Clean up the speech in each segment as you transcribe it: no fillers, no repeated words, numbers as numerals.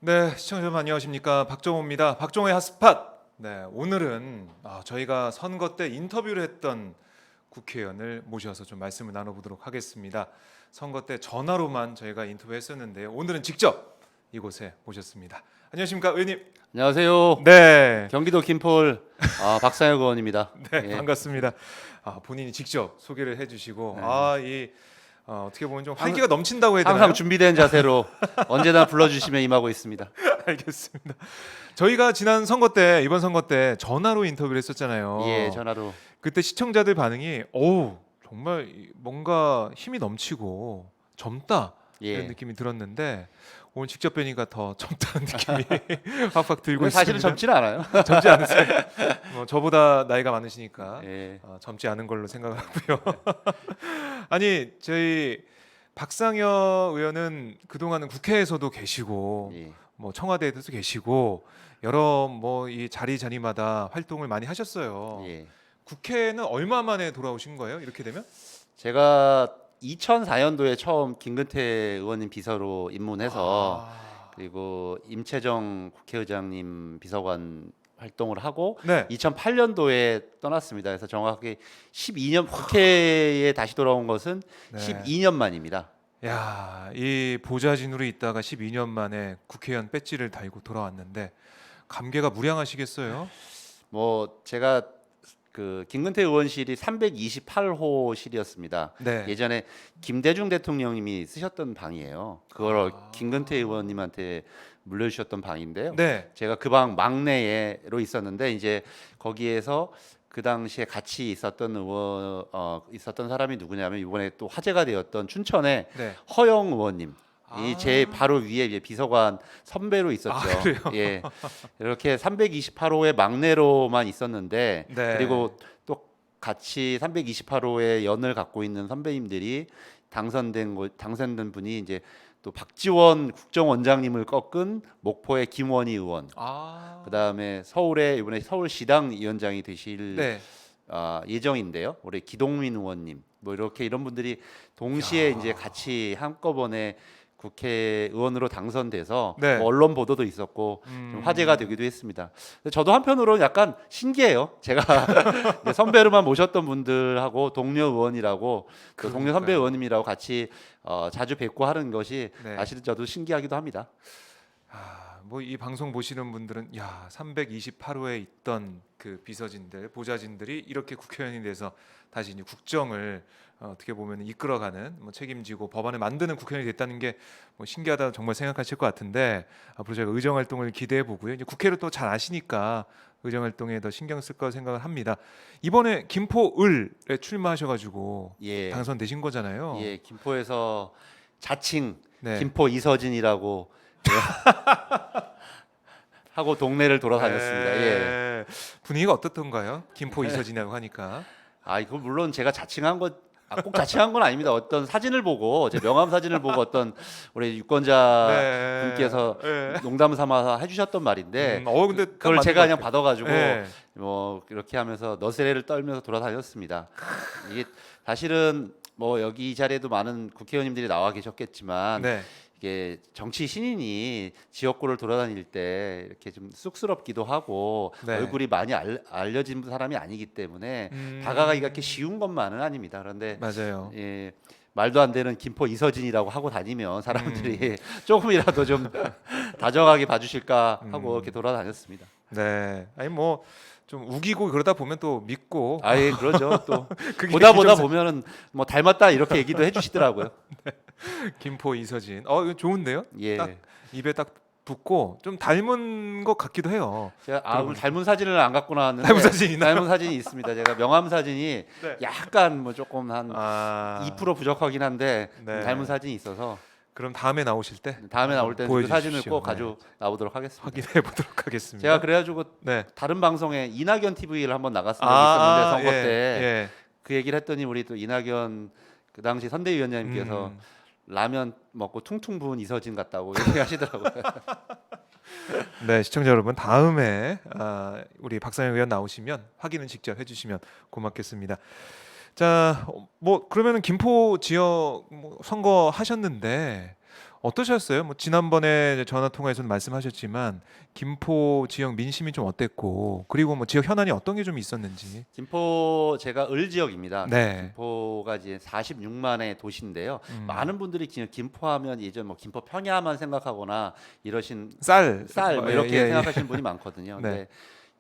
네, 시청자 여러분 안녕하십니까? 박정호입니다. 박정호의 핫스팟. 네, 오늘은 저희가 선거 때 인터뷰를 했던 국회의원을 모셔서 좀 말씀을 나눠보도록 하겠습니다. 선거 때 전화로만 저희가 인터뷰했었는데요. 오늘은 직접 이곳에 모셨습니다. 안녕하십니까, 의원님? 안녕하세요. 네, 경기도 김포을 박상혁 의원입니다. 네, 예. 반갑습니다. 본인이 직접 소개를 해주시고 네. 어떻게 보면 좀 활기가 넘친다고 해야 되나요? 항상 준비된 자세로 언제나 불러주시면 임하고 있습니다. 알겠습니다. 저희가 지난 선거 때 이번 선거 때 전화로 인터뷰를 했었잖아요. 예, 전화로. 그때 시청자들 반응이 정말 뭔가 힘이 넘치고 젊다 이런 예. 느낌이 들었는데 오늘 직접 뵈니까 더 젊다는 느낌이 확확 들고 있습니다. 사실은 젊지는 않아요. 젊지 않으세요? 저보다 나이가 많으시니까 예. 젊지 않은 걸로 생각하고요. 아니 저희 박상혁 의원은 그동안은 국회에서도 계시고 예. 청와대에도 계시고 여러 이 자리마다 활동을 많이 하셨어요. 예. 국회는 얼마 만에 돌아오신 거예요? 이렇게 되면? 제가 2004년도에 처음 김근태 의원님 비서로 입문해서 그리고 임채정 국회의장님 비서관 활동을 하고 네. 2008년도에 떠났습니다. 그래서 정확하게 12년 국회에 다시 돌아온 것은 네. 12년 만입니다. 야, 이 보좌진으로 있다가 12년 만에 국회의원 배지를 달고 돌아왔는데 감개가 무량하시겠어요? 제가 그 김근태 의원실이 328호실이었습니다. 네. 예전에 김대중 대통령님이 쓰셨던 방이에요. 그걸 김근태 의원님한테 물려주셨던 방인데요. 네. 제가 그 방 막내로 있었는데 이제 거기에서 그 당시에 같이 있었던 있었던 사람이 누구냐면 이번에 또 화제가 되었던 춘천의 네. 허영 의원님. 이 제 바로 위에 이제 비서관 선배로 있었죠. 그래요? 예, 이렇게 328호의 막내로만 있었는데 네. 그리고 또 같이 328호의 연을 갖고 있는 선배님들이 당선된 분이 이제 또 박지원 국정원장님을 꺾은 목포의 김원희 의원, 그다음에 서울의 이번에 서울시당 위원장이 되실 네. 예정인데요. 올해 기동민 의원님, 이런 분들이 동시에 이제 같이 한꺼번에 국회의원으로 당선돼서 네. 언론 보도도 있었고 좀 화제가 되기도 했습니다. 저도 한편으로는 약간 신기해요. 제가 이제 선배로만 모셨던 분들하고 동료 의원이라고 또 동료 선배 의원님이라고 같이 자주 뵙고 하는 것이 네. 사실은 저도 신기하기도 합니다. 이 방송 보시는 분들은 328호에 있던 그 비서진들, 보좌진들이 이렇게 국회의원이 돼서 다시 이제 국정을 어떻게 보면 이끌어가는 책임지고 법안을 만드는 국회의원이 됐다는 게 신기하다 정말 생각하실 것 같은데 앞으로 제가 의정 활동을 기대해 보고요. 이제 국회를 또 잘 아시니까 의정 활동에 더 신경 쓸 거라 생각을 합니다. 이번에 김포을에 출마하셔가지고 예. 당선되신 거잖아요. 예, 김포에서 자칭 네. 김포 이서진이라고 하고 동네를 돌아다녔습니다. 예. 분위기가 어떻던가요? 김포 이서진이라고 하니까. 이거 물론 제가 자칭한 꼭 자칭한 건 아닙니다. 어떤 사진을 보고 제 명함 사진을 보고 어떤 우리 유권자 네. 분께서 네. 농담 삼아서 해주셨던 말인데 근데 딱 그걸 맞는 제가 것 그냥 같아요. 받아가지고 네. 이렇게 하면서 너스레를 떨면서 돌아다녔습니다. 이게 사실은 여기 이 자리에도 많은 국회의원님들이 나와 계셨겠지만 네. 이게 정치 신인이 지역구를 돌아다닐 때 이렇게 좀 쑥스럽기도 하고 네. 얼굴이 많이 알려진 사람이 아니기 때문에 다가가기가 그렇게 쉬운 것만은 아닙니다. 그런데 맞아요. 예, 말도 안 되는 김포 이서진이라고 하고 다니면 사람들이 조금이라도 좀 다정하게 봐주실까 하고 이렇게 돌아다녔습니다. 네. 좀 우기고 그러다 보면 또 믿고. 아예 그러죠. 또 그게 보다 기존 보면은 닮았다 이렇게 얘기도 해주시더라고요. 김포 이서진. 이거 좋은데요? 예. 딱 입에 딱 붙고 좀 닮은 것 같기도 해요. 제가 오늘 닮은 사진을 안 갖고 나왔는데 닮은 사진이 있나요? 닮은 사진이 있습니다. 제가 명함 사진이 네. 약간 조금 한 2% 부족하긴 한데 네. 닮은 사진이 있어서 그럼 다음에 나오실 때 다음에 나올 때는 그 보여주십시오. 사진을 꼭 네. 가지고 나오도록 하겠습니다. 확인해 보도록 하겠습니다. 제가 그래가지고 네. 다른 방송에 이낙연 TV를 한번 나갔던 적이 있었는데 선거 예, 때 그 얘기를 했더니 우리 또 이낙연 그 당시 선대위원장님께서 라면 먹고 퉁퉁 부은 이서진 같다고 얘기하시더라고요. 네, 시청자 여러분 다음에 우리 박상혁 의원 나오시면 확인을 직접 해주시면 고맙겠습니다. 자, 그러면은 김포 지역 선거 하셨는데 어떠셨어요? 뭐 지난번에 전화 통화에서는 말씀하셨지만 김포 지역 민심이 좀 어땠고 그리고 뭐 지역 현안이 어떤 게 좀 있었는지. 김포 제가 을 지역입니다. 네. 김포가 이제 46만의 도시인데요. 음. 많은 분들이 그냥 김포하면 예전 뭐 김포 평야만 생각하거나 이러신 쌀 뭐, 뭐 예, 이렇게 예, 예. 생각하시는 분이 많거든요. 네. 근데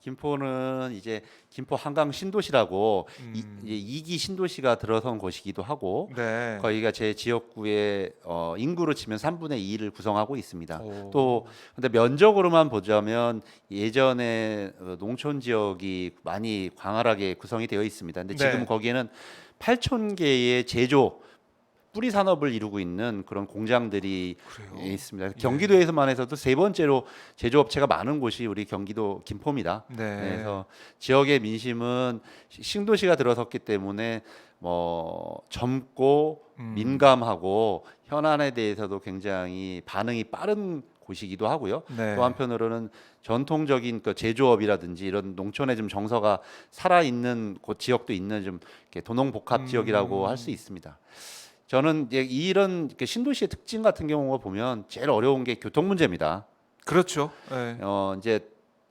김포는 이제 김포 한강 신도시라고 이제 음. 2기 신도시가 들어선 곳이기도 하고 네. 거기가 제 지역구의 인구로 치면 3분의 2를 구성하고 있습니다. 또 오. 근데 면적으로만 보자면 예전에 농촌 지역이 많이 광활하게 구성이 되어 있습니다. 근데 지금 네. 거기에는 8천 개의 제조 뿌리 산업을 이루고 있는 그런 공장들이 그래요. 있습니다. 예. 경기도에서만 해서도 세 번째로 제조업체가 많은 곳이 우리 경기도 김포입니다. 네. 그래서 지역의 민심은 신도시가 들어섰기 때문에 뭐 젊고 음. 민감하고 현안에 대해서도 굉장히 반응이 빠른 곳이기도 하고요. 또 네. 한편으로는 전통적인 그 제조업이라든지 이런 농촌의 좀 정서가 살아 있는 곳 지역도 있는 좀 이렇게 도농복합 지역이라고 할 수 음. 있습니다. 저는 이제 이런 이렇게 신도시의 특징 같은 경우가 보면 제일 어려운 게 교통 문제입니다. 그렇죠. 예. 이제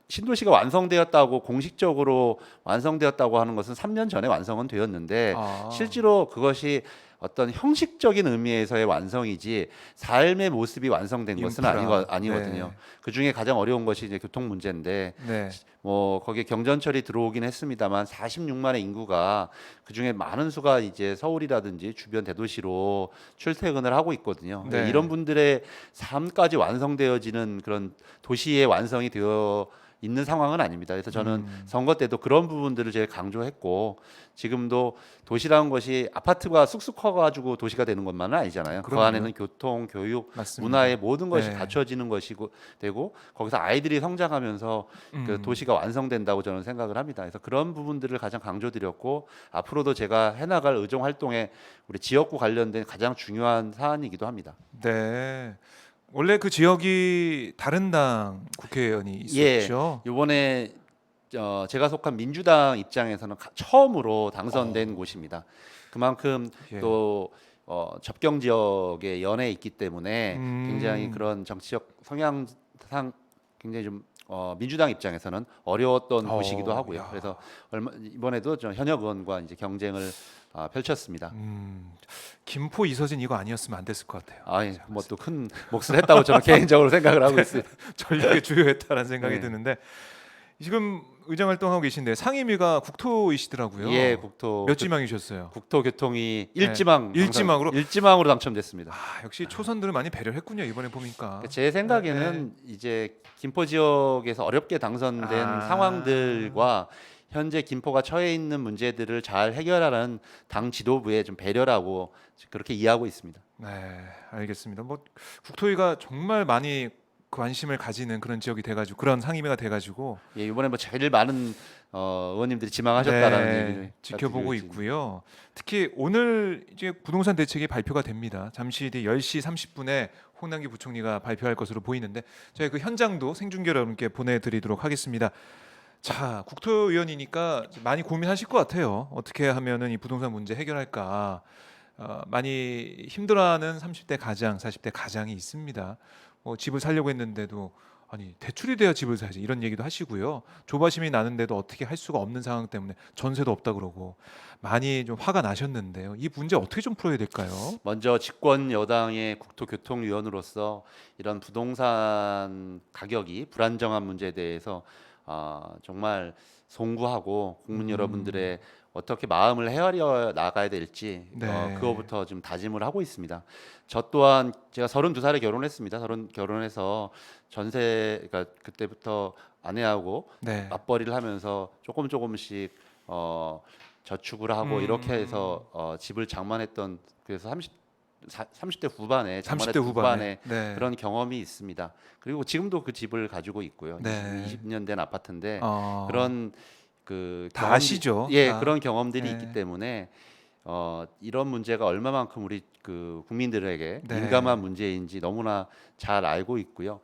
신도시가 완성되었다고 공식적으로 완성되었다고 하는 것은 3년 전에 완성은 되었는데 아. 실제로 그것이 어떤 형식적인 의미에서의 완성이지 삶의 모습이 완성된 것은 인프라. 아니거든요. 네. 그 중에 가장 어려운 것이 이제 교통 문제인데 네. 뭐 거기에 경전철이 들어오긴 했습니다만 46만의 인구가 그 중에 많은 수가 이제 서울이라든지 주변 대도시로 출퇴근을 하고 있거든요. 근데 네. 이런 분들의 삶까지 완성되어지는 그런 도시의 완성이 되어 있는 상황은 아닙니다. 그래서 저는 음. 선거 때도 그런 부분들을 제일 강조했고 지금도 도시라는 것이 아파트가 쑥쑥 커가지고 도시가 되는 것만은 아니잖아요. 그 그럼요. 안에는 교통, 교육, 문화의 맞습니다. 모든 것이 네. 갖춰지는 것이고 되고 거기서 아이들이 성장하면서 그 음. 도시가 완성된다고 저는 생각을 합니다. 그래서 그런 부분들을 가장 강조드렸고 앞으로도 제가 해나갈 의정 활동에 우리 지역구 관련된 가장 중요한 사안이기도 합니다. 네. 원래 그 지역이 다른 당 국회의원이 예, 있었죠. 이번에 제가 속한 민주당 입장에서는 처음으로 당선된 어. 곳입니다. 그만큼 예. 또 접경 지역에 연해 있기 때문에 굉장히 음. 그런 정치적 성향상 굉장히 좀 민주당 입장에서는 어려웠던 곳이기도 하고요. 야. 그래서 이번에도 저 현역 의원과 이제 경쟁을 펼쳤습니다. 음. 김포 이서진 이거 아니었으면 안 됐을 것 같아요. 아, 뭐또 큰 몫을 했다고 저는 개인적으로 생각을 하고 있습니다. 전력에 주요했다라는 생각이 네. 드는데 지금 의정 활동하고 계신데 상임위가 예, 국토이시더라고요. 몇 지망이셨어요? 국토교통이 네. 일지망으로? 일지망으로 당첨됐습니다. 아, 역시 초선들을 많이 배려했군요. 이번에 보니까. 제 네, 네. 생각에는 이제 김포 지역에서 어렵게 당선된 아. 상황들과 현재 김포가 처해 있는 문제들을 잘 해결하는 당 지도부의 좀 배려라고 그렇게 이해하고 있습니다. 네, 알겠습니다. 뭐 국토위가 정말 많이 관심을 가지는 그런 지역이 돼가지고 그런 상임위가 돼가지고 예, 이번에 뭐 제일 많은 의원님들이 지망하셨다라는 얘기를 네, 지켜보고 드리고 있습니다. 있고요. 특히 오늘 이제 부동산 대책이 발표가 됩니다. 잠시 뒤 10시 30분에 홍남기 부총리가 발표할 것으로 보이는데 저희 그 현장도 생중계로 여러분께 보내드리도록 하겠습니다. 자, 국토위원이니까 많이 고민하실 것 같아요. 어떻게 하면은 이 부동산 문제 해결할까? 많이 힘들어하는 30대 가장, 40대 가장이 있습니다. 뭐 집을 살려고 했는데도 아니 대출이 돼야 집을 사야지 이런 얘기도 하시고요. 조바심이 나는데도 어떻게 할 수가 없는 상황 때문에 전세도 없다 그러고 많이 좀 화가 나셨는데요. 이 문제 어떻게 좀 풀어야 될까요? 먼저 집권 여당의 국토교통위원으로서 이런 부동산 가격이 불안정한 문제에 대해서 정말 송구하고 국민 음, 여러분들의 어떻게 마음을 헤아려 나가야 될지 네, 그거부터 좀 다짐을 하고 있습니다. 저 또한 제가 32살에 결혼했습니다. 결혼해서 전세 그러니까 그때부터 아내하고 네, 맞벌이를 하면서 조금씩 저축을 하고 이렇게 음, 해서 집을 장만했던 그래서 30대 후반에 30대 장만했던 후반에, 후반에 네, 그런 경험이 있습니다. 그리고 지금도 그 집을 가지고 있고요. 네, 20년 된 아파트인데 어, 그런 그 다 아시죠, 예, 다, 그런 경험들이 있기 네, 때문에 이런 문제가 얼마만큼 우리 그 국민들에게 민감한 네, 문제인지 너무나 잘 알고 있고요.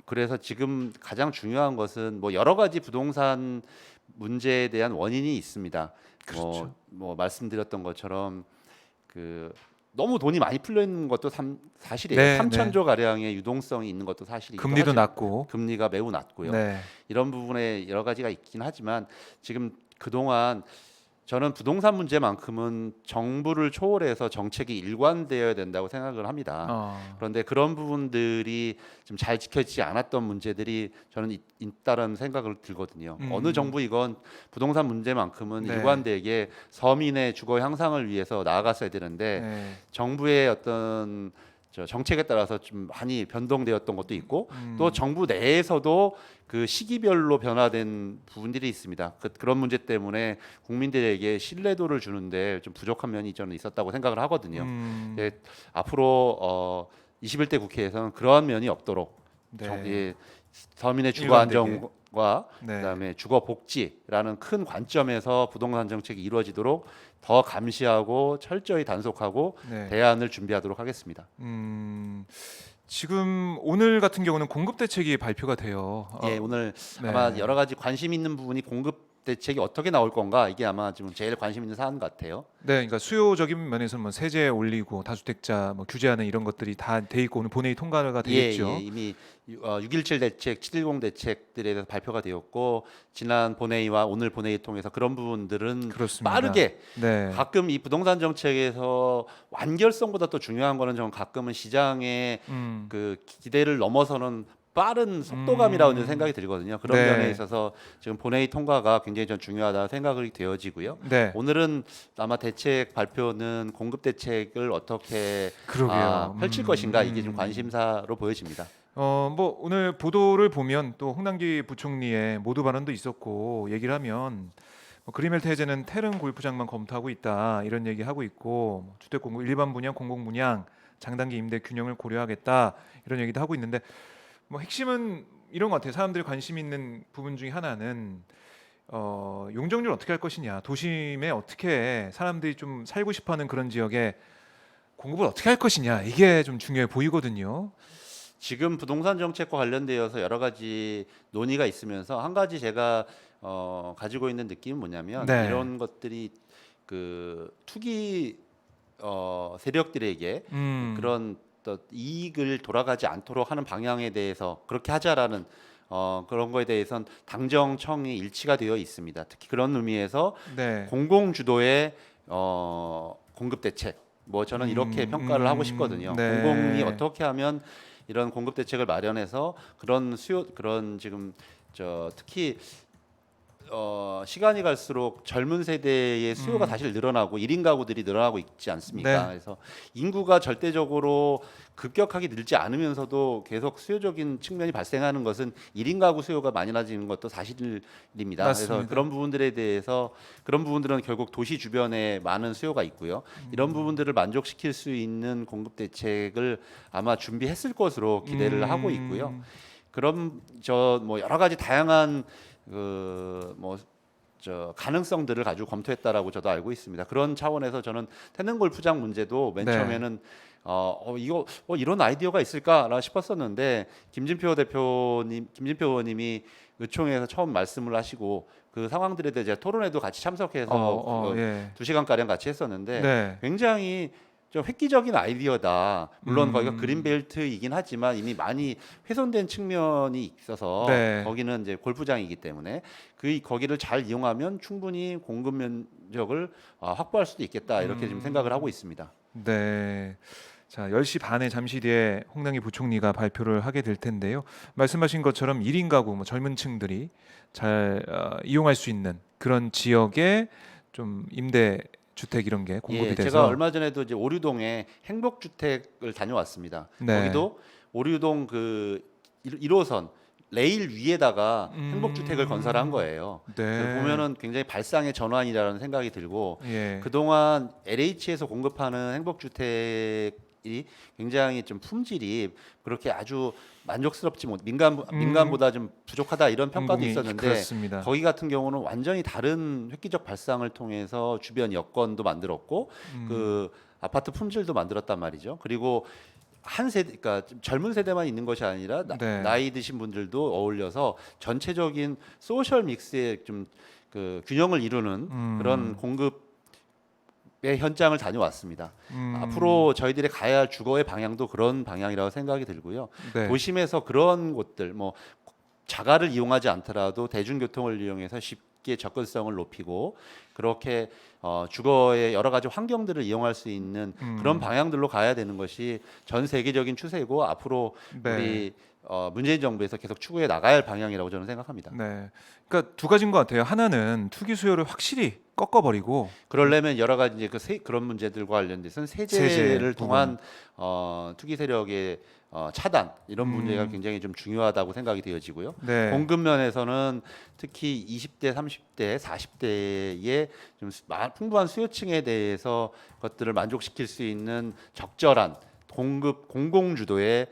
그래서 지금 가장 중요한 것은 뭐 여러 가지 부동산 문제에 대한 원인이 있습니다. 그렇죠, 뭐 말씀드렸던 것처럼 그 너무 돈이 많이 풀려 있는 것도 사실이에요. 네, 3천조 가량의 유동성이 있는 것도 사실이기도 금리도 하지만 낮고. 금리가 매우 낮고요. 네. 이런 부분에 여러 가지가 있긴 하지만 지금 그동안 저는 부동산 문제만큼은 정부를 초월해서 정책이 일관되어야 된다고 생각을 합니다. 어. 그런데 그런 부분들이 좀 잘 지켜지지 않았던 문제들이 저는 있다는 생각을 들거든요. 어느 정부 이건 부동산 문제만큼은 네. 일관되게 서민의 주거 향상을 위해서 나아갔어야 되는데 네. 정부의 어떤 정책에 따라서 좀 많이 변동되었던 것도 있고 또 정부 내에서도 그 시기별로 변화된 부분들이 있습니다. 그런 문제 때문에 국민들에게 신뢰도를 주는데 좀 부족한 면이 저는 있었다고 생각을 하거든요. 예, 앞으로 21대 국회에서는 그러한 면이 없도록 네. 예, 서민의 주거 일관되게. 안정과 네. 그다음에 주거 복지라는 큰 관점에서 부동산 정책이 이루어지도록 더 감시하고 철저히 단속하고 네. 대안을 준비하도록 하겠습니다. 지금 오늘 같은 경우는 공급 대책이 발표가 돼요. 예, 오늘 네. 아마 여러 가지 관심 있는 부분이 공급 대책이 어떻게 나올 건가 이게 아마 지금 제일 관심 있는 사안 같아요. 네, 그러니까 수요적인 면에서는 뭐 세제 올리고 다주택자 뭐 규제하는 이런 것들이 다 돼 있고 오늘 본회의 통과가 되겠죠. 예, 이미 6.17 대책, 7.10 대책들에 대해서 발표가 되었고 지난 본회의와 오늘 본회의 통해서 그런 부분들은 그렇습니다. 빠르게 네. 가끔 이 부동산 정책에서 완결성보다 또 중요한 거는 좀 가끔은 시장의 그 기대를 넘어서는 빠른 속도감이라고 저는 생각이 들거든요. 그런 네. 면에 있어서 지금 본회의 통과가 굉장히 좀 중요하다 생각이 되어지고요. 네. 오늘은 아마 대책 발표는 공급 대책을 어떻게 그러게요. 펼칠 것인가 이게 좀 관심사로 보여집니다. 뭐 오늘 보도를 보면 또 홍남기 부총리의 모두 발언도 있었고 얘기를 하면 뭐 그린벨트 해제는 태릉 골프장만 검토하고 있다 이런 얘기하고 있고 뭐 주택 공급 일반 분양 공공 분양 장단기 임대 균형을 고려하겠다 이런 얘기도 하고 있는데 뭐 핵심은 이런 것 같아요. 사람들이 관심 있는 부분 중에 하나는 용적률 어떻게 할 것이냐, 도심에 어떻게 사람들이 좀 살고 싶어하는 그런 지역에 공급을 어떻게 할 것이냐 이게 좀 중요해 보이거든요. 지금 부동산 정책과 관련되어서 여러 가지 논의가 있으면서 한 가지 제가 가지고 있는 느낌은 뭐냐면 네. 이런 것들이 그 투기 세력들에게 그런 또 이익을 돌아가지 않도록 하는 방향에 대해서 그렇게 하자라는 그런 거에 대해서는 당정청이 일치가 되어 있습니다. 특히 그런 의미에서 네. 공공 주도의 공급 대책 뭐 저는 이렇게 평가를 하고 싶거든요. 네. 공공이 어떻게 하면 이런 공급 대책을 마련해서 그런 수요 그런 지금 특히 시간이 갈수록 젊은 세대의 수요가 다시 늘어나고 1인 가구들이 늘어나고 있지 않습니까? 네. 그래서 인구가 절대적으로 급격하게 늘지 않으면서도 계속 수요적인 측면이 발생하는 것은 1인 가구 수요가 많이 낮아지는 것도 사실입니다. 맞습니다. 그래서 그런 부분들에 대해서 그런 부분들은 결국 도시 주변에 많은 수요가 있고요. 이런 부분들을 만족시킬 수 있는 공급 대책을 아마 준비했을 것으로 기대를 하고 있고요. 그럼 뭐 여러 가지 다양한 가능성들을 가지고 검토했다라고 저도 알고 있습니다. 그런 차원에서 저는 태릉 골프장 문제도 맨 네. 처음에는 이거 이런 아이디어가 있을까라 싶었었는데 김진표 의원님이 의총에서 처음 말씀을 하시고 그 상황들에 대해 제가 토론회도 같이 참석해서 예. 2시간 가량 같이 했었는데 네. 굉장히 좀 획기적인 아이디어다. 물론 거기가 음. 그린벨트이긴 하지만 이미 많이 훼손된 측면이 있어서 네. 거기는 이제 골프장이기 때문에 거기를 잘 이용하면 충분히 공급 면적을 확보할 수도 있겠다. 이렇게 지금 생각을 하고 있습니다. 네. 자, 10시 반에 잠시 뒤에 홍남기 부총리가 발표를 하게 될 텐데요. 말씀하신 것처럼 1인 가구 뭐 젊은 층들이 잘 이용할 수 있는 그런 지역에 좀 임대 주택 이런 게 공급이 예, 돼서 제가 얼마 전에도 이제 오류동에 행복주택을 다녀왔습니다. 네. 거기도 오류동 그 1호선 레일 위에다가 행복주택을 건설한 거예요. 네. 보면은 굉장히 발상의 전환이라는 생각이 들고 예. 그동안 LH에서 공급하는 행복주택이 굉장히 좀 품질이 그렇게 아주 만족스럽지 못 민간보다 좀 부족하다 이런 평가도 공공이 있었는데 그렇습니다. 거기 같은 경우는 완전히 다른 획기적 발상을 통해서 주변 여건도 만들었고 그 아파트 품질도 만들었단 말이죠. 그리고 한 세대, 그러니까 좀 젊은 세대만 있는 것이 아니라 네. 나이 드신 분들도 어울려서 전체적인 소셜 믹스의 좀 그 균형을 이루는 그런 공급 현장을 다녀왔습니다. 앞으로 저희들이 가야 할 주거의 방향도 그런 방향이라고 생각이 들고요. 네. 도심에서 그런 곳들 뭐 자가를 이용하지 않더라도 대중교통을 이용해서 쉽게 접근성을 높이고 그렇게 주거의 여러 가지 환경들을 이용할 수 있는 그런 방향들로 가야 되는 것이 전 세계적인 추세이고 앞으로 네. 우리 문재인 정부에서 계속 추구해 나가야 할 방향이라고 저는 생각합니다. 네. 그러니까 두 가지인 것 같아요. 하나는 투기 수요를 확실히 꺾어버리고 그러려면 여러 가지 이제 그런 문제들과 관련돼서는 세제 세제를 부분. 통한 투기 세력의 차단 이런 문제가 음. 굉장히 좀 중요하다고 생각이 되어지고요. 네. 공급 면에서는 특히 20대, 30대, 40대의 좀 풍부한 수요층에 대해서 것들을 만족시킬 수 있는 적절한 공급 공공주도의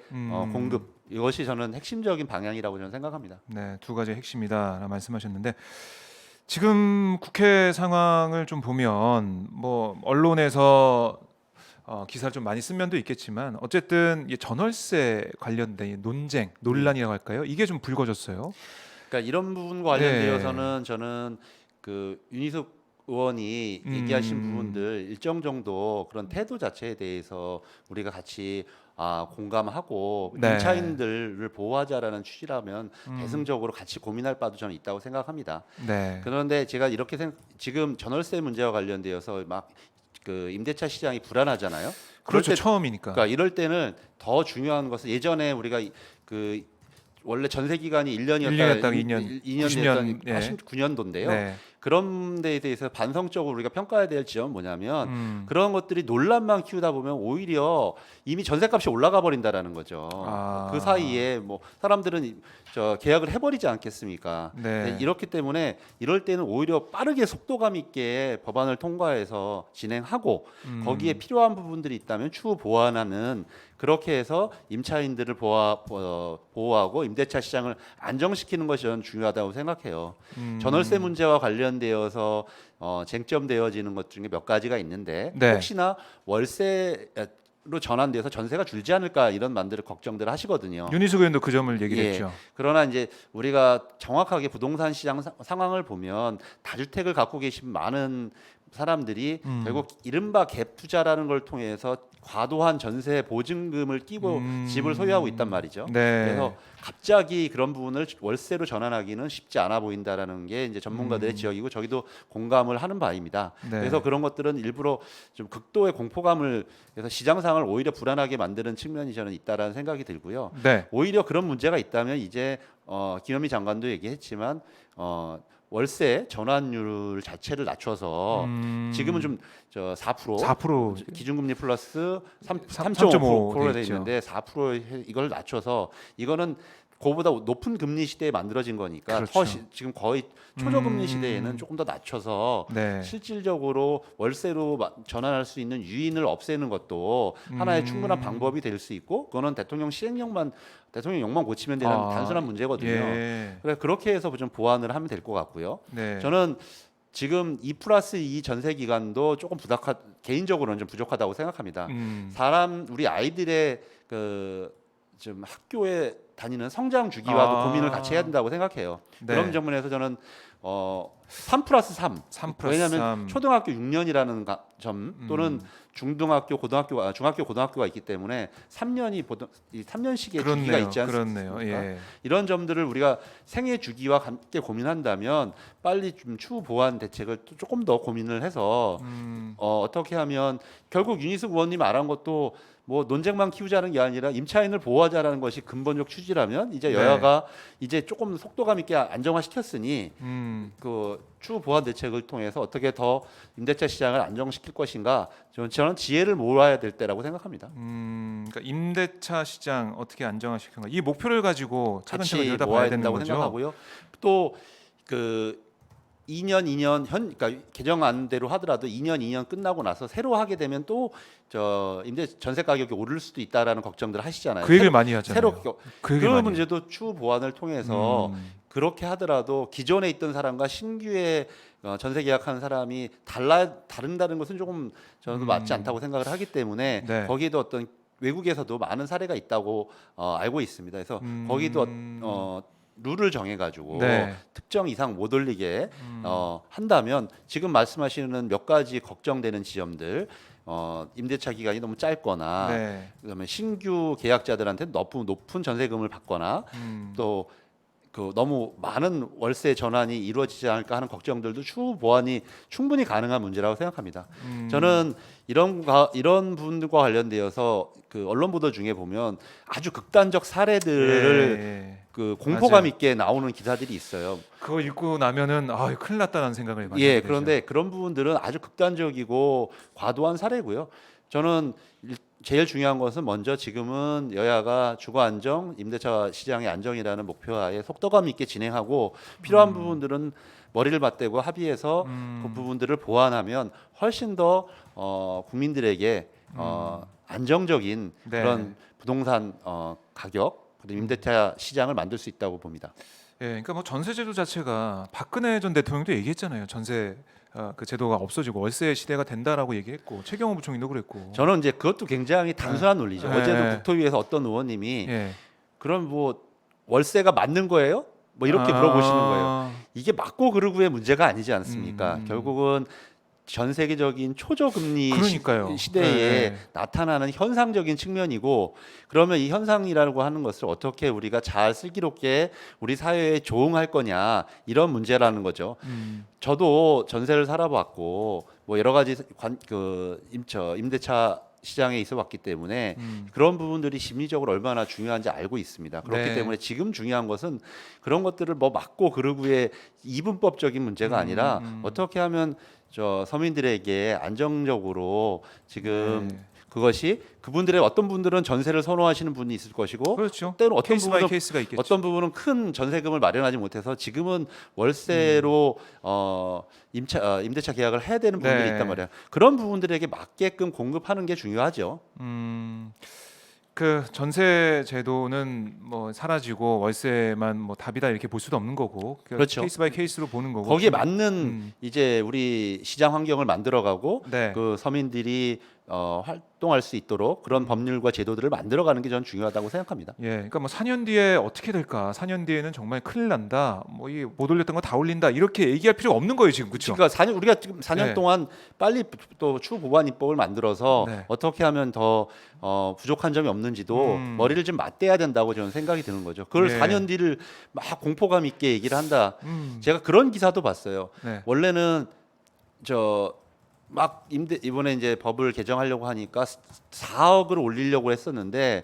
공급 이것이 저는 핵심적인 방향이라고 저는 생각합니다. 네, 두 가지 핵심이다라 말씀하셨는데 지금 국회 상황을 좀 보면 뭐 언론에서 기사를 좀 많이 쓴 면도 있겠지만 어쨌든 이 전월세 관련된 이 논쟁, 논란이라고 할까요? 이게 좀 불거졌어요. 그러니까 이런 부분과 관련되어서는 저는 그 윤희숙 의원이 얘기하신 부분들 일정 정도 그런 태도 자체에 대해서 우리가 같이 공감하고 네. 임차인들을 보호하자라는 취지라면 대승적으로 같이 고민할 바도 저는 있다고 생각합니다. 네. 그런데 제가 이렇게 지금 전월세 문제와 관련되어서 막 그 임대차 시장이 불안하잖아요. 그럴 그렇죠. 때 처음이니까. 그러니까 이럴 때는 더 중요한 것은 예전에 우리가 그 원래 전세 기간이 1년이었다가 1년이었다가 2년, 90년, 2년이었다가 89년도인데요. 네. 그런 데에 대해서 반성적으로 우리가 평가해야 될 지점은 뭐냐면 그런 것들이 논란만 키우다 보면 오히려 이미 전세값이 올라가 버린다라는 거죠. 그 사이에 뭐 사람들은 저 계약을 해버리지 않겠습니까? 네. 이렇기 때문에 이럴 때는 오히려 빠르게 속도감 있게 법안을 통과해서 진행하고 거기에 필요한 부분들이 있다면 추후 보완하는 그렇게 해서 임차인들을 보호하고 임대차 시장을 안정시키는 것이 저는 중요하다고 생각해요. 전월세 문제와 관련되어서 쟁점되어지는 것 중에 몇 가지가 있는데 네. 혹시나 월세로 전환돼서 전세가 줄지 않을까 이런 만들을 걱정들 하시거든요. 윤희숙 의원도 그 점을 얘기를 예. 했죠. 그러나 이제 우리가 정확하게 부동산 시장 상황을 보면 다주택을 갖고 계신 많은 사람들이 결국 이른바 갭 투자라는 걸 통해서 과도한 전세 보증금을 끼고 집을 소유하고 있단 말이죠. 네. 그래서 갑자기 그런 부분을 월세로 전환하기는 쉽지 않아 보인다라는 게 이제 전문가들의 지적이고 저희도 공감을 하는 바입니다. 네. 그래서 그런 것들은 일부러 좀 극도의 공포감을 그래서 시장 상황을 오히려 불안하게 만드는 측면이 저는 있다라는 생각이 들고요. 네. 오히려 그런 문제가 있다면 이제 김현미 장관도 얘기했지만 월세 전환율 자체를 낮춰서 지금은 좀 4% 4% 기준금리 플러스 3.5 3.5%로 돼 돼 있죠. 있는데 4% 이걸 낮춰서 이거는 그보다 높은 금리 시대에 만들어진 거니까 그렇죠. 지금 거의 초저금리 시대에는 조금 더 낮춰서 네. 실질적으로 월세로 전환할 수 있는 유인을 없애는 것도 하나의 충분한 방법이 될 수 있고 그거는 대통령령만 고치면 되는 단순한 문제거든요. 예. 그래 그렇게 해서 좀 보완을 하면 될 것 같고요. 네. 저는 지금 2+2 전세 기간도 조금 개인적으로는 좀 부족하다고 생각합니다. 우리 아이들의 좀 학교에 다니는 성장 주기와도 고민을 같이 해야 된다고 생각해요. 네. 그런 점에서 저는 3+3 왜냐하면 3+3 초등학교 6년이라는 점 또는 중학교 고등학교가 있기 때문에 3년씩의 주기가 있지 않습니까? 그렇네요. 예. 이런 점들을 우리가 생애 주기와 함께 고민한다면 빨리 좀 추후 보완 대책을 조금 더 고민을 해서 어떻게 하면 결국 윤희숙 의원님 말한 것도 뭐 논쟁만 키우자는 게 아니라 임차인을 보호하자라는 것이 근본적 취지라면 이제 여야가 이제 조금 속도감 있게 안정화시켰으니 그 추후 보완 대책을 통해서 어떻게 더 임대차 시장을 안정시킬 것인가 저는 지혜를 모아야 될 때라고 생각합니다. 그러니까 임대차 시장 어떻게 안정화시키는가 이 목표를 가지고 차근차근 같이 들여다봐야 모아야 되는 된다고 거죠. 생각하고요. 또 그 2년 그러니까 개정안대로 하더라도 2년 끝나고 나서 새로 하게 되면 또 전세 가격이 오를 수도 있다라는 걱정들 하시잖아요. 그 얘기를 많이 하잖아요. 새로 그 얘기를 그 많이 문제도 추후 보완을 통해서 그렇게 하더라도 기존에 있던 사람과 신규의 전세 계약하는 사람이 다른다는 것은 조금 저는 맞지 않다고 생각을 하기 때문에 네. 거기에도 어떤 외국에서도 많은 사례가 있다고 알고 있습니다. 그래서 거기도 룰을 정해가지고 네. 특정 이상 못 올리게 음. 한다면 지금 말씀하시는 몇 가지 걱정되는 지점들, 임대차 기간이 너무 짧거나 네. 그다음에 신규 계약자들한테 너무 높은 전세금을 받거나 또 그 너무 많은 월세 전환이 이루어지지 않을까 하는 걱정들도 추후 보완이 충분히 가능한 문제라고 생각합니다. 저는 이런 부분과 관련되어서 그 언론 보도 중에 보면 아주 극단적 사례들을 예. 그 공포감 맞아요. 있게 나오는 기사들이 있어요. 그거 읽고 나면은 아, 큰일 났다는 생각을 많이 예, 하게 되죠. 그런데 그런 부분들은 아주 극단적이고 과도한 사례고요. 저는 제일 중요한 것은 먼저 지금은 여야가 주거 안정, 임대차 시장의 안정이라는 목표하에 속도감 있게 진행하고 필요한 부분들은 머리를 맞대고 합의해서 그 부분들을 보완하면 훨씬 더 국민들에게 안정적인 네. 그런 부동산 가격, 그리고 임대차 시장을 만들 수 있다고 봅니다. 예, 그러니까 뭐 전세 제도 자체가 박근혜 전 대통령도 얘기했잖아요. 전세 그 제도가 없어지고 월세 시대가 된다라고 얘기했고 최경호 부총리도 그랬고. 저는 이제 그것도 굉장히 단순한 논리죠. 네. 어제도 네. 국토위에서 어떤 의원님이 예. 그럼 뭐 월세가 맞는 거예요? 뭐 이렇게 물어보시는 거예요. 이게 맞고 그르고의 문제가 아니지 않습니까? 결국은 전 세계적인 초저금리 그러니까요. 시대에 네. 나타나는 현상적인 측면이고, 그러면 이 현상이라고 하는 것을 어떻게 우리가 잘 슬기롭게 우리 사회에 조응할 거냐, 이런 문제라는 거죠. 저도 전세를 살아봤고 뭐 여러 가지 임대차 시장에 있어봤기 때문에 그런 부분들이 심리적으로 얼마나 중요한지 알고 있습니다. 그렇기 네. 때문에 지금 중요한 것은 그런 것들을 뭐 막고 그러고의 이분법적인 문제가 아니라 어떻게 하면 저 서민들에게 안정적으로 지금 네. 그것이 그분들의 어떤 분들은 전세를 선호하시는 분이 있을 것이고 그렇죠. 때로 어떤 케이스 바이 부분은 케이스가 있겠죠. 어떤 부분은 큰 전세금을 마련하지 못해서 지금은 월세로 임대차 계약을 해야 되는 부분들이 네. 있단 말이에요. 그런 부분들에게 맞게끔 공급하는 게 중요하죠. 그 전세 제도는 뭐 사라지고 월세만 뭐 답이다 이렇게 볼 수도 없는 거고 그렇죠. 케이스 바이 케이스로 보는 거고 거기에 맞는 음. 이제 우리 시장 환경을 만들어가고 네. 그 서민들이 활동할 수 있도록 그런 법률과 제도들을 만들어가는 게 저는 중요하다고 생각합니다. 예, 그러니까 뭐 4년 뒤에 어떻게 될까? 4년 뒤에는 정말 큰일 난다. 뭐 이 못 올렸던 거 다 올린다. 이렇게 얘기할 필요가 없는 거예요 지금, 그렇죠? 그러니까 우리가 지금 4년 네. 동안 빨리 또 추후 보완 입법을 만들어서 네. 어떻게 하면 더 부족한 점이 없는지도 머리를 좀 맞대야 된다고 저는 생각이 드는 거죠. 그걸 네. 4년 뒤를 막 공포감 있게 얘기를 한다. 제가 그런 기사도 봤어요. 네. 원래는 막 이번에 이제 법을 개정하려고 하니까 4억을 올리려고 했었는데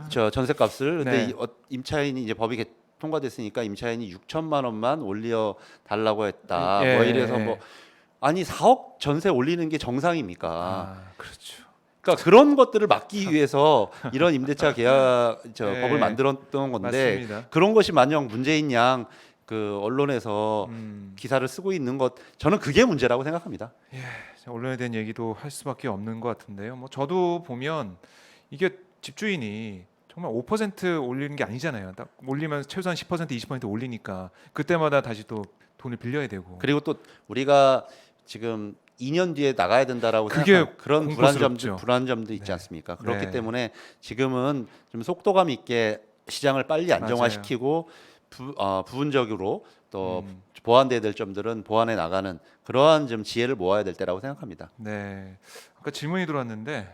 저 전세값을 근데 네. 임차인이 이제 법이 통과됐으니까 임차인이 6천만 원만 올려 달라고 했다. 예, 뭐 이래서 예. 뭐 아니 4억 전세 올리는 게 정상입니까? 아, 그렇죠. 그러니까 그런 것들을 막기 위해서 이런 임대차 계약 예. 법을 만들었던 건데 맞습니다. 그런 것이 만약 문재인 양 그 언론에서 음. 기사를 쓰고 있는 것 저는 그게 문제라고 생각합니다. 예, 언론에 대한 얘기도 할 수밖에 없는 것 같은데요. 뭐 저도 보면 이게 집주인이 정말 5% 올리는 게 아니잖아요. 딱 올리면 최소한 10% 20% 올리니까 그때마다 다시 또 돈을 빌려야 되고. 그리고 또 우리가 지금 2년 뒤에 나가야 된다라고 그게 생각하는 그런 공포스럽죠. 불안점도 있지 네. 않습니까? 그렇기 네. 때문에 지금은 좀 속도감 있게 시장을 빨리 안정화시키고 부분적으로 또 보완돼야 될 점들은 보완해 나가는 그러한 좀 지혜를 모아야 될 때라고 생각합니다. 네. 아까 질문이 들어왔는데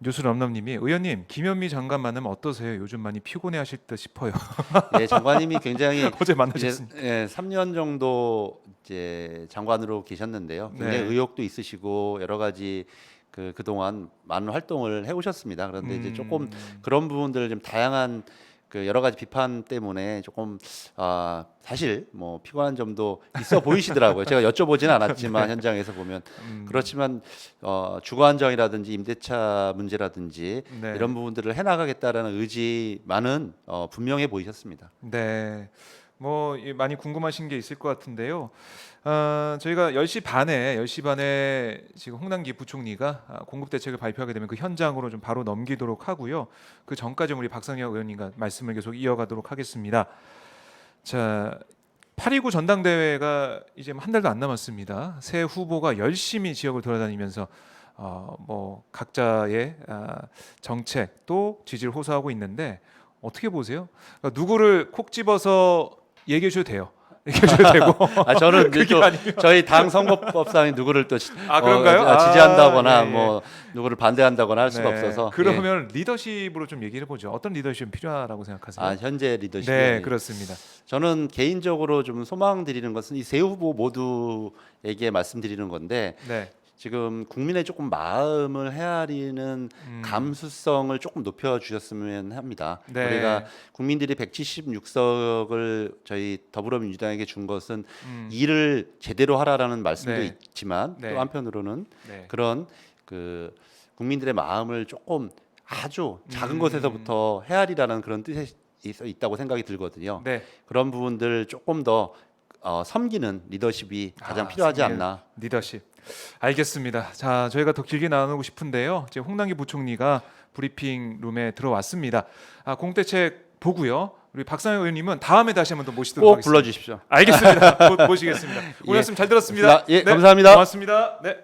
뉴스 럼럼님이 의원님 김현미 장관 만나면 어떠세요? 요즘 많이 피곤해하실 듯 싶어요. 예, 장관님이 굉장히 어제 이제 만나셨습니다. 3년 정도 이제 장관으로 계셨는데요. 굉장히 네. 의욕도 있으시고 여러 가지 그동안 많은 활동을 해오셨습니다. 그런데 이제 조금 그런 부분들 좀 다양한 그 여러 가지 비판 때문에 조금 사실 뭐 피곤한 점도 있어 보이시더라고요. 제가 여쭤보지는 않았지만 현장에서 보면 그렇지만 주거 안정이라든지 임대차 문제라든지 네. 이런 부분들을 해나가겠다라는 의지만은 분명해 보이셨습니다. 네. 뭐 많이 궁금하신 게 있을 것 같은데요. 저희가 10시 반에 지금 홍남기 부총리가 공급 대책을 발표하게 되면 그 현장으로 좀 바로 넘기도록 하고요. 그 전까지 우리 박상혁 의원님과 말씀을 계속 이어가도록 하겠습니다. 자, 8.29 전당대회가 이제 한 달도 안 남았습니다. 새 후보가 열심히 지역을 돌아다니면서 뭐 각자의 정책 또 지지를 호소하고 있는데 어떻게 보세요? 그러니까 누구를 콕 집어서 얘기해 줘도 돼요. 얘기해 줘도 되고. 저는 그게 또 아니면 저희 당 선거법상에 누구를 또 그런가요? 지지한다거나 예, 예. 뭐 누구를 반대한다거나 할 수가 네. 없어서. 그러면 리더십으로 좀 얘기를 해보죠. 어떤 리더십이 필요하다고 생각하세요? 현재 리더십. 네, 그렇습니다. 저는 개인적으로 좀 소망 드리는 것은 이 세 후보 모두에게 말씀드리는 건데 네, 지금 국민의 조금 마음을 헤아리는 감수성을 조금 높여 주셨으면 합니다. 네. 우리가 국민들이 176석을 저희 더불어민주당에게 준 것은 일을 제대로 하라라는 말씀도 네. 있지만 네. 또 한편으로는 네. 그런 그 국민들의 마음을 조금 아주 작은 음. 것에서부터 헤아리라는 그런 뜻이 있다고 생각이 들거든요. 네. 그런 부분들 조금 더 섬기는 리더십이 가장 필요하지 섬기는 않나. 리더십. 알겠습니다. 자, 저희가 더 길게 나누고 싶은데요. 지금 홍남기 부총리가 브리핑 룸에 들어왔습니다. 공대책 보고요. 우리 박상현 의원님은 다음에 다시 한번 더 모시도록 꼭 하겠습니다. 불러주십시오. 알겠습니다. 곧 모시겠습니다. 오늘 예. 말씀 잘 들었습니다. 예, 감사합니다. 고맙습니다. 네.